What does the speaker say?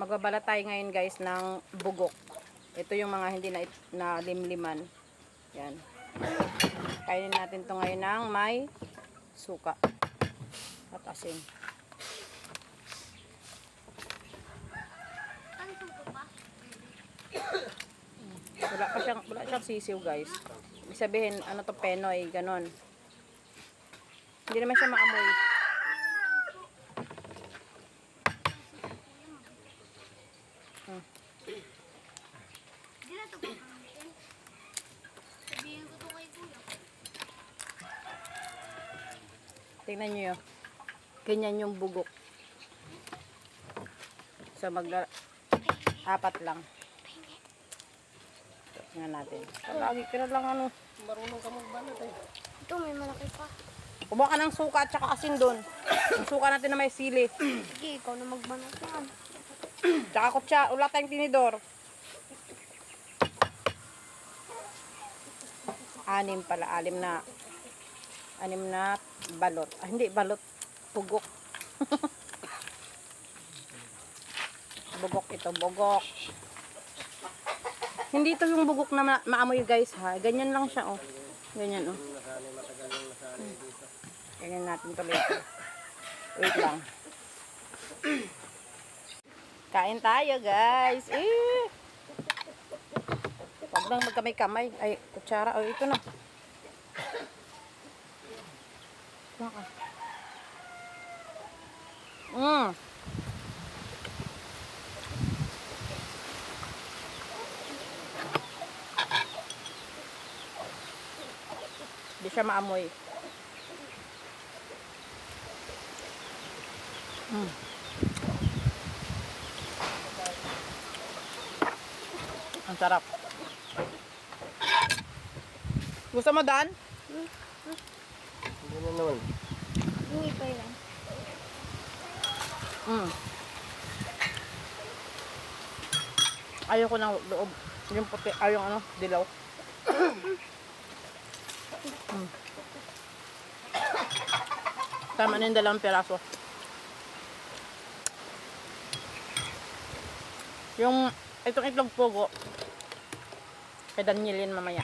Magbabalat tayo ngayon guys ng bugok. Ito yung mga hindi na limliman. Yan. Kainin natin to ngayon ng may suka at asin. Wala siyang sisiw guys. Ibig sabihin, ano to, penoy, ganon. Hindi naman siya maamoy. Hindi na ito gagamitin. Sabihin ko ito kay kuya. Tingnan nyo yun. Ganyan yung bugok. So, apat lang. Tingnan natin. Lagi ka na lang ano. Marunong ka magbanat eh. Ito, may malaki pa. Kuha ka ng suka at saka asin doon. Yung suka natin na may sili. Sige, ikaw na magbanat yan. Tsaka kutsa. Wala tayong tinidor. 6 pala. 6 na balot. Ah, hindi balot. Bugok. Bugok ito. Bugok. Hindi ito yung bugok na maamoy guys ha. Ganyan lang siya oh. Ganyan oh. Nasanay, matagal nang nasanay dito. Ganyan natin tuloy ito. Wait lang. Kain tayo guys. Huwag lang magkamay-kamay. Ay, kutsara. Oh, ito na. Baka. Hindi siya maamoy. Ang sarap. Gusto mo, Dan? Hindi na naman. Hindi pa yan. Ayoko ng loob. Yung puti, yung ano, dilaw. Tama na yung 2 piraso. Yung itong itlog pugo, kay Danielin mamaya.